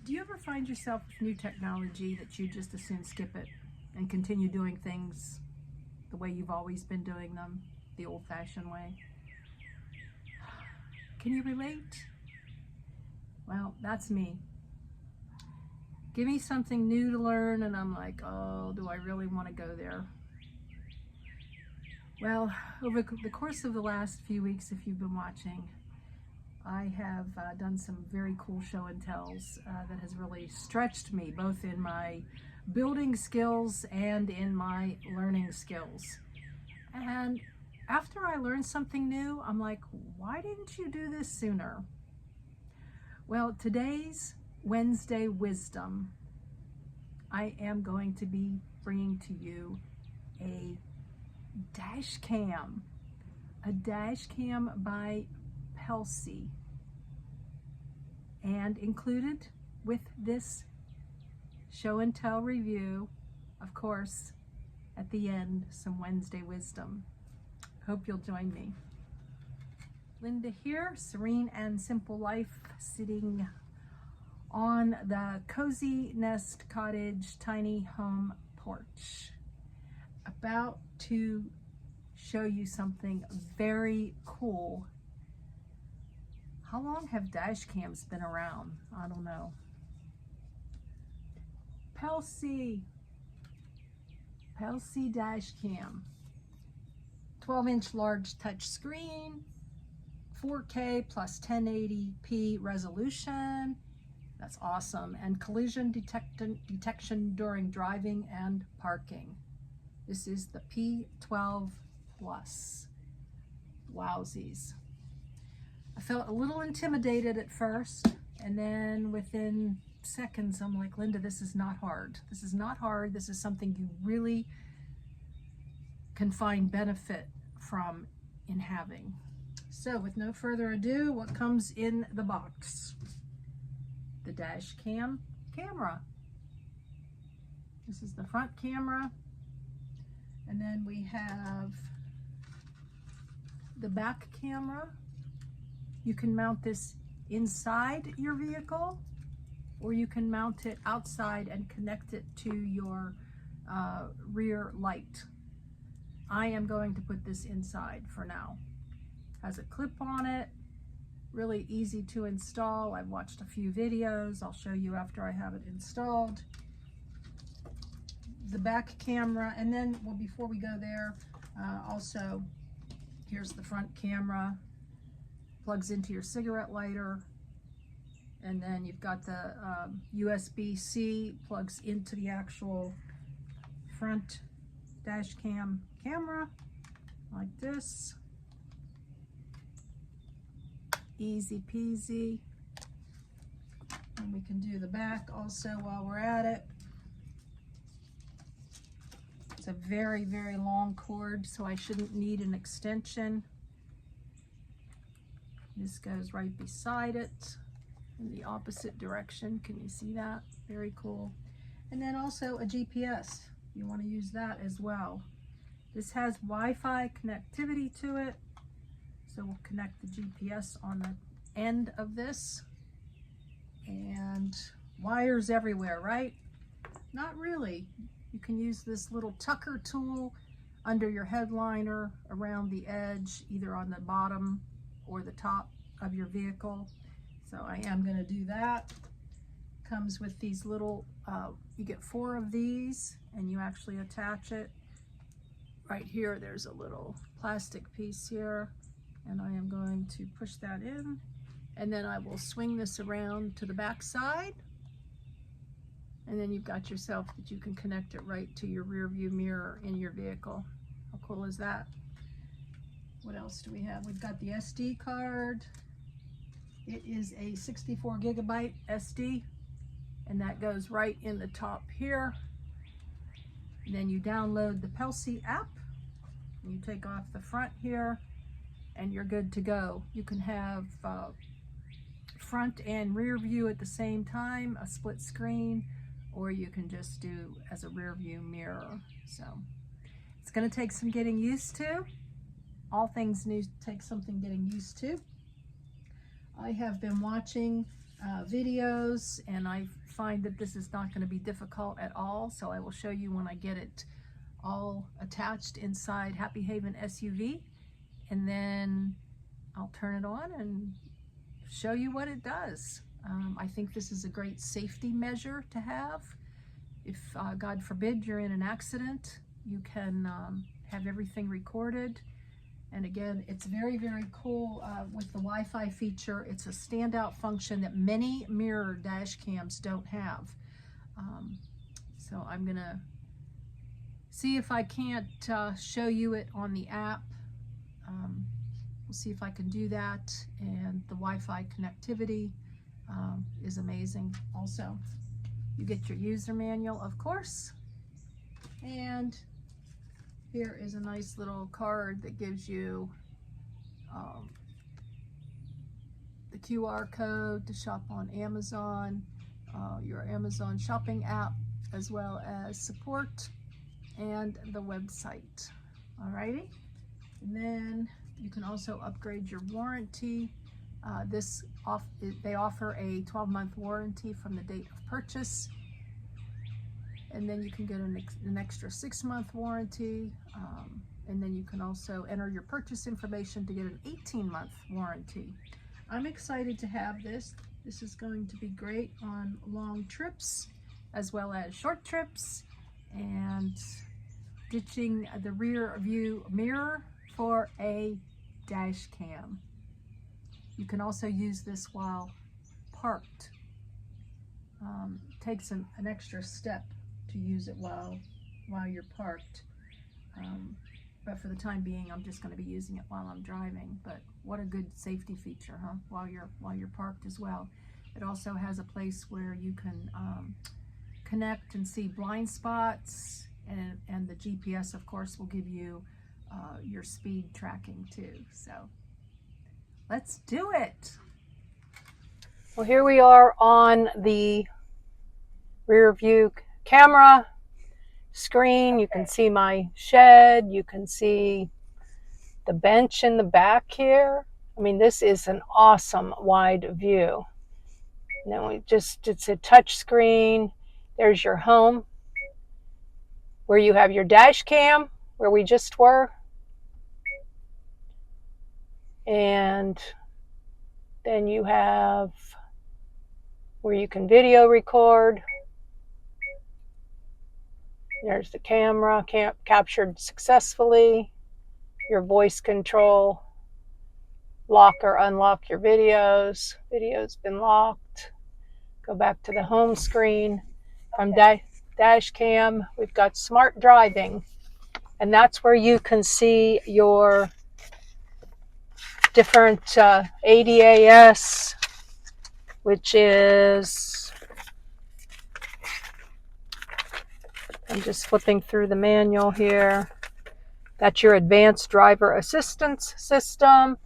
Do you ever find yourself with new technology that you just as soon skip it and continue doing things the way you've always been doing them, the old-fashioned way? Can you relate? Well, that's me. Give me something new to learn and I'm like, oh, do I really want to go there? Well, over the course of the last few weeks, if you've been watching, I have done some very cool show and tells that has really stretched me, both in my building skills and in my learning skills. And after I learned something new, I'm like, why didn't you do this sooner? Well, today's Wednesday Wisdom, I am going to be bringing to you a dash cam by Pelsi, and included with this show and tell review, of course, at the end, some Wednesday wisdom. Hope you'll join me. Linda here, Serene and Simple Life, sitting on the Cozy Nest Cottage tiny home porch, about to show you something very cool. How long have dash cams been around? I don't know. Pelsi dash cam. 12-inch large touch screen, 4K plus 1080p resolution. That's awesome. And collision detection during driving and parking. This is the P12 Plus. Wowsies. I felt a little intimidated at first, and then within seconds I'm like, Linda, this is not hard. This is not hard. This is something you really can find benefit from in having. So with no further ado, what comes in the box? The dash cam camera. This is the front camera, and then we have the back camera. You can mount this inside your vehicle, or you can mount it outside and connect it to your rear light. I am going to put this inside for now. Has a clip on it, really easy to install. I've watched a few videos. I'll show you after I have it installed. The back camera, and then, well, before we go there, also, here's the front camera. Plugs into your cigarette lighter, and then you've got the USB-C, plugs into the actual front dash cam camera, like this. Easy peasy. And we can do the back also while we're at it. It's a very, very long cord, so I shouldn't need an extension. This goes right beside it in the opposite direction. Can you see that? Very cool. And then also a GPS. You want to use that as well. This has Wi-Fi connectivity to it. So we'll connect the GPS on the end of this. And wires everywhere, right? Not really. You can use this little tucker tool under your headliner, around the edge, either on the bottom or the top of your vehicle. So I am going to do that. Comes with these little, you get 4 of these, and you actually attach it. Right here, there's a little plastic piece here, and I am going to push that in, and then I will swing this around to the back side, and then you've got yourself that you can connect it right to your rear view mirror in your vehicle. How cool is that? What else do we have? We've got the SD card. It is a 64 gigabyte SD, and that goes right in the top here. And then you download the Pelsi app, and you take off the front here, and you're good to go. You can have front and rear view at the same time, a split screen, or you can just do as a rear view mirror. So it's going to take some getting used to. All things new take something getting used to. I have been watching videos, and I find that this is not going to be difficult at all, so I will show you when I get it all attached inside Happy Haven SUV, and then I'll turn it on and show you what it does. I think this is a great safety measure to have. If God forbid you're in an accident, you can have everything recorded. And again, it's very, very cool with the Wi-Fi feature. It's a standout function that many mirror dash cams don't have. So I'm gonna see if I can't show you it on the app. We'll see if I can do that. And the Wi-Fi connectivity is amazing. Also, you get your user manual, of course. And here is a nice little card that gives you the QR code to shop on Amazon, your Amazon shopping app, as well as support and the website. Alrighty, and then you can also upgrade your warranty. They offer a 12-month warranty from the date of purchase, and then you can get an extra 6-month warranty, and then you can also enter your purchase information to get an 18-month warranty. I'm excited to have this. This is going to be great on long trips as well as short trips, and ditching the rear view mirror for a dash cam. You can also use this while parked. Takes an extra step to use it while you're parked. But for the time being, I'm just going to be using it while I'm driving. But what a good safety feature, huh? While you're parked as well. It also has a place where you can connect and see blind spots, and the GPS, of course, will give you your speed tracking too. So let's do it. Well, here we are on the rear view camera screen. You can see my shed. You can see the bench in the back here. I mean, this is an awesome wide view. And then it's a touch screen. There's your home, where you have your dash cam, where we just were. And then you have where you can video record. There's the camera captured successfully. Your voice control. Lock or unlock your videos. Video's been locked. Go back to the home screen. From dash cam, we've got smart driving. And that's where you can see your different ADAS, which is, I'm just flipping through the manual here. That's your advanced driver assistance system.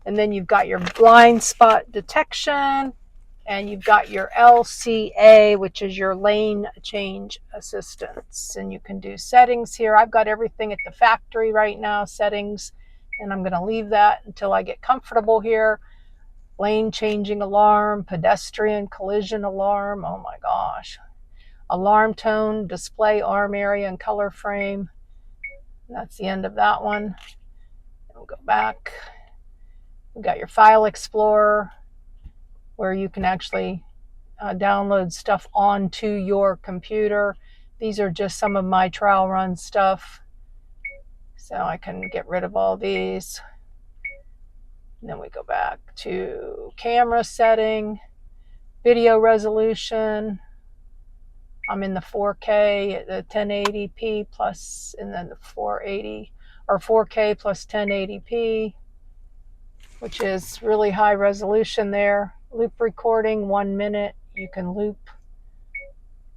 And then you've got your blind spot detection, and you've got your LCA, which is your lane change assistance. And you can do settings here. I've got everything at the factory right now, settings, and I'm going to leave that until I get comfortable here. Lane changing alarm, pedestrian collision alarm, oh my gosh. Alarm tone, display arm area and color frame. That's the end of that one. We'll go back. We've got your file explorer, where you can actually download stuff onto your computer. These are just some of my trial run stuff. So I can get rid of all these. And then we go back to camera setting, video resolution. I'm in the 4K, the 1080p plus, and then the 480 or 4K plus 1080p, which is really high resolution there. Loop recording, 1 minute. You can loop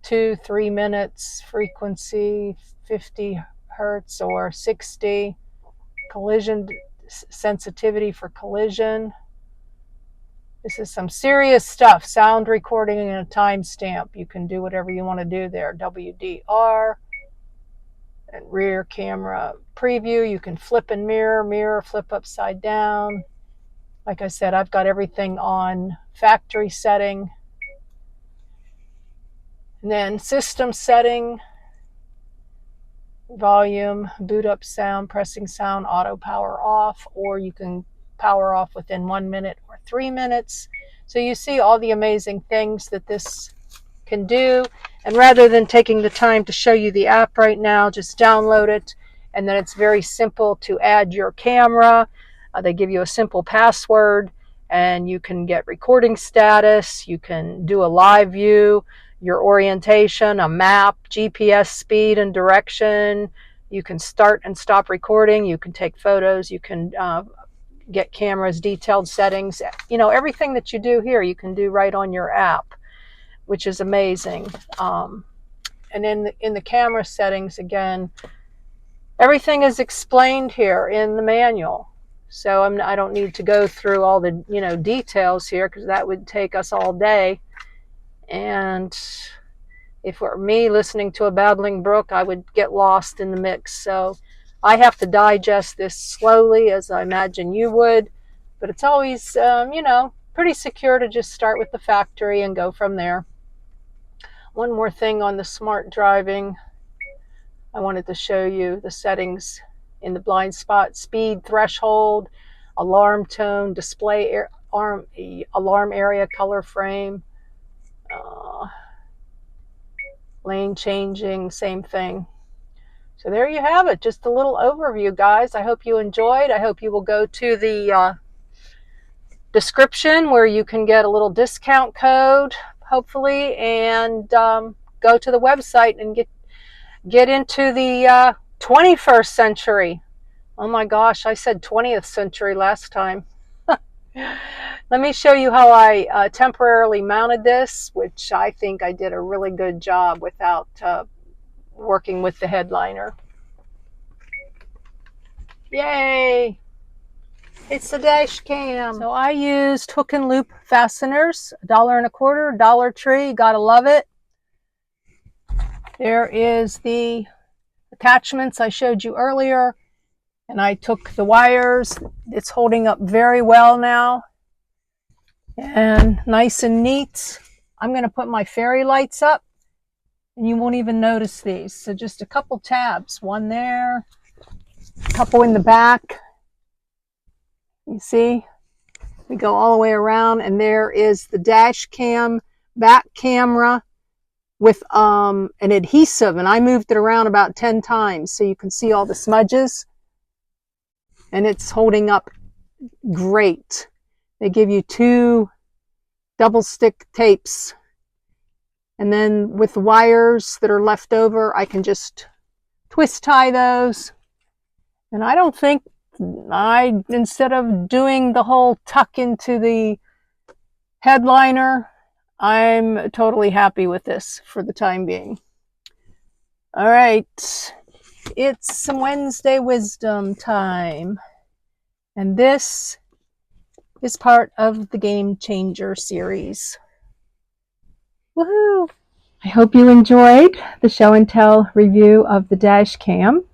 2-3 minutes. Frequency 50 hertz or 60. Collision sensitivity for collision. This is some serious stuff. Sound recording and a timestamp. You can do whatever you want to do there. WDR and rear camera preview. You can flip and mirror, flip upside down. Like I said, I've got everything on factory setting. And then system setting, volume, boot up sound, pressing sound, auto power off, or you can power off within 1 minute or 3 minutes. So you see all the amazing things that this can do. And rather than taking the time to show you the app right now, just download it. And then it's very simple to add your camera. They give you a simple password, and you can get recording status. You can do a live view, your orientation, a map, GPS speed and direction. You can start and stop recording. You can take photos. You can get cameras, detailed settings. You know, everything that you do here, you can do right on your app, which is amazing. And in the camera settings, again, everything is explained here in the manual. So I don't need to go through all the details here, because that would take us all day. And if it were me listening to a babbling brook, I would get lost in the mix. So I have to digest this slowly, as I imagine you would. But it's always, pretty secure to just start with the factory and go from there. One more thing on the smart driving. I wanted to show you the settings in the blind spot: speed, threshold, alarm tone, display alarm area, color frame, lane changing, same thing. So there you have it, just a little overview, guys. I hope you enjoyed. I hope you will go to the description where you can get a little discount code, hopefully, and go to the website and get into the 21st century. Oh my gosh, I said 20th century last time. Let me show you how I temporarily mounted this, which I think I did a really good job without working with the headliner. Yay! It's the dash cam. So I used hook and loop fasteners, $1.25, Dollar Tree. Gotta love it. There is the attachments I showed you earlier, and I took the wires. It's holding up very well now, and nice and neat. I'm going to put my fairy lights up, and you won't even notice these. So just a couple tabs, one there, a couple in the back. You see, we go all the way around, and there is the dash cam back camera with an adhesive, and I moved it around about 10 times so you can see all the smudges, and it's holding up great. They give you 2 double stick tapes, and then with the wires that are left over, I can just twist tie those. And I don't think instead of doing the whole tuck into the headliner, I'm totally happy with this for the time being. All right, it's some Wednesday wisdom time, and this is part of the Game Changer series. Woohoo! I hope you enjoyed the show and tell review of the dash cam.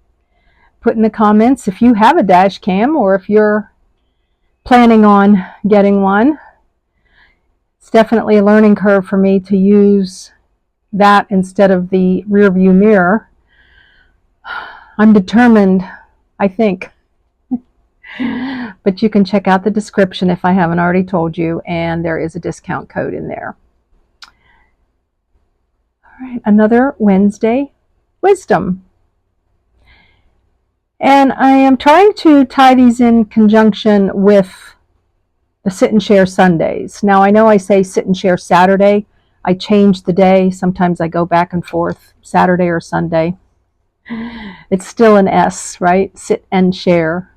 Put in the comments if you have a dash cam or if you're planning on getting one. It's definitely a learning curve for me to use that instead of the rear view mirror. I'm determined, I think. But you can check out the description if I haven't already told you, and there is a discount code in there. All right, another Wednesday wisdom. And I am trying to tie these in conjunction with the Sit and Share Sundays. Now, I know I say Sit and Share Saturday. I change the day. Sometimes I go back and forth, Saturday or Sunday. It's still an S, right? Sit and Share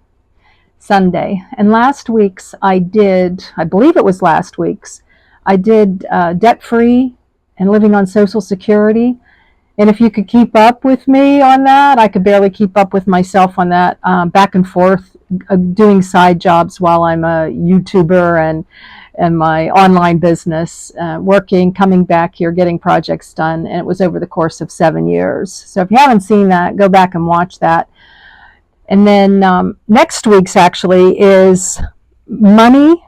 Sunday. And last week's I believe it was last week's, I did debt-free and living on Social Security. And if you could keep up with me on that, I could barely keep up with myself on that, back and forth, doing side jobs while I'm a YouTuber and my online business, working, coming back here, getting projects done. And it was over the course of 7 years. So if you haven't seen that, go back and watch that. And then next week's actually is Money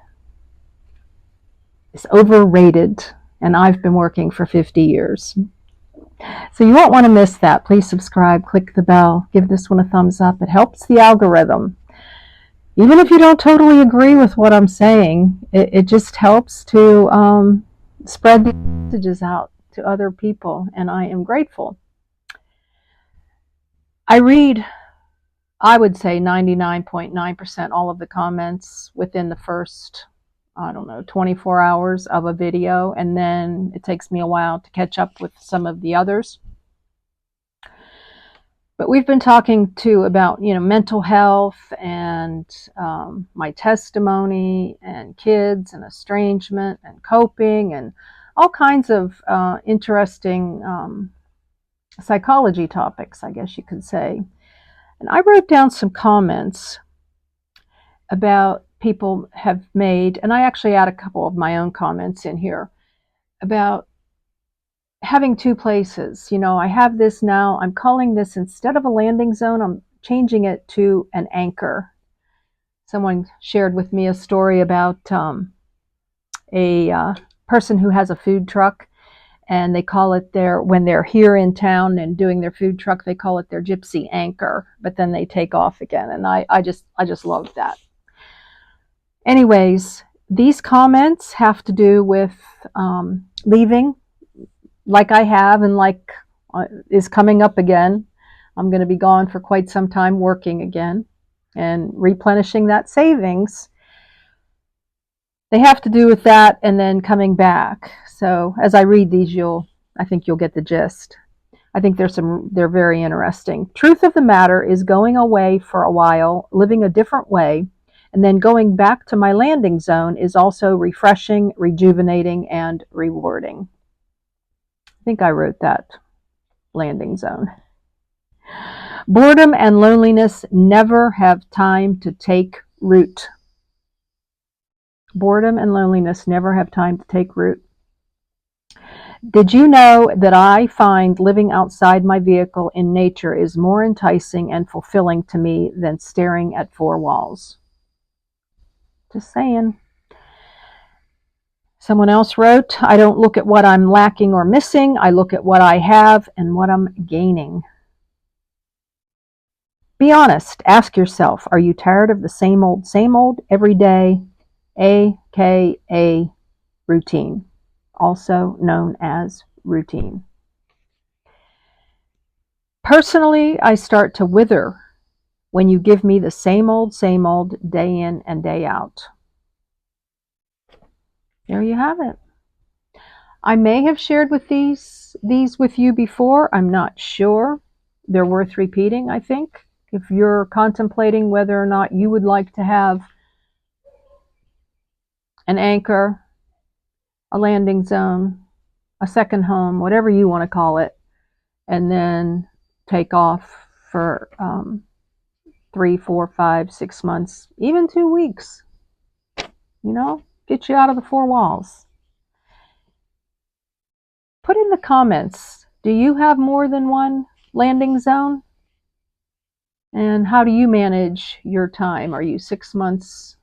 is overrated, and I've been working for 50 years. So you won't want to miss that. Please subscribe, click the bell, give this one a thumbs up. It helps the algorithm. Even if you don't totally agree with what I'm saying, it just helps to spread the messages out to other people, and I am grateful. I read, I would say 99.9% all of the comments within the first, I don't know, 24 hours of a video, and then it takes me a while to catch up with some of the others. But we've been talking too about, mental health and my testimony and kids and estrangement and coping and all kinds of interesting psychology topics, I guess you could say. And I wrote down some comments about people have made, and I actually add a couple of my own comments in here about having two places. I have this now, I'm calling this, instead of a landing zone, I'm changing it to an anchor. Someone shared with me a story about a person who has a food truck, and they call it when they're here in town and doing their food truck, they call it their gypsy anchor, but then they take off again. And I just love that. Anyways, these comments have to do with leaving, like I have, and like is coming up again. I'm going to be gone for quite some time, working again and replenishing that savings. They have to do with that and then coming back. So as I read these, I think you'll get the gist. I think they're very interesting. Truth of the matter is, going away for a while, living a different way, and then going back to my landing zone is also refreshing, rejuvenating, and rewarding. I think I wrote that, landing zone. Boredom and loneliness never have time to take root. Boredom and loneliness never have time to take root. Did you know that I find living outside my vehicle in nature is more enticing and fulfilling to me than staring at four walls? Just saying. Someone else wrote, I don't look at what I'm lacking or missing. I look at what I have and what I'm gaining. Be honest. Ask yourself, are you tired of the same old, every day, AKA routine, also known as routine? Personally, I start to wither when you give me the same old, day in and day out. There you have it. I may have shared with these with you before. I'm not sure. They're worth repeating, I think. If you're contemplating whether or not you would like to have an anchor, a landing zone, a second home, whatever you want to call it, and then take off for 3, 4, 5, 6 months, even 2 weeks, get you out of the four walls. Put in the comments, do you have more than one landing zone? And how do you manage your time? Are you 6 months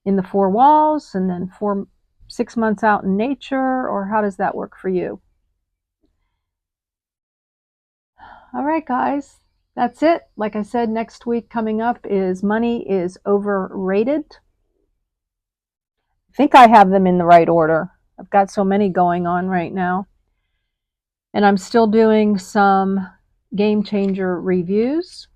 in the four walls and then 6 months out in nature, or how does that work for you? All right, guys, that's it. Like I said, next week coming up is money is overrated. I think I have them in the right order. I've got so many going on right now. And I'm still doing some game changer reviews.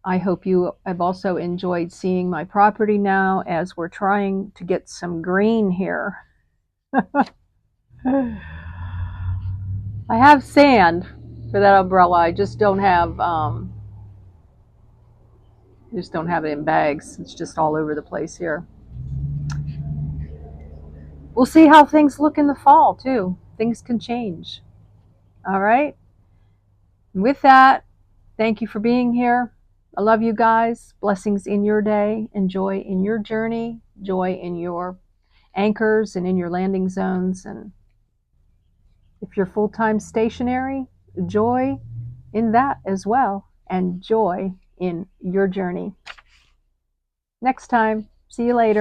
I hope you have also enjoyed seeing my property now, as we're trying to get some green here. I have sand for that umbrella. I just don't have it in bags. It's just all over the place here. We'll see how things look in the fall too. Things can change. All right. With that, thank you for being here. I love you guys. Blessings in your day, and joy in your journey, joy in your anchors and in your landing zones. And if you're full-time stationary, joy in that as well, and joy in your journey. Next time, see you later.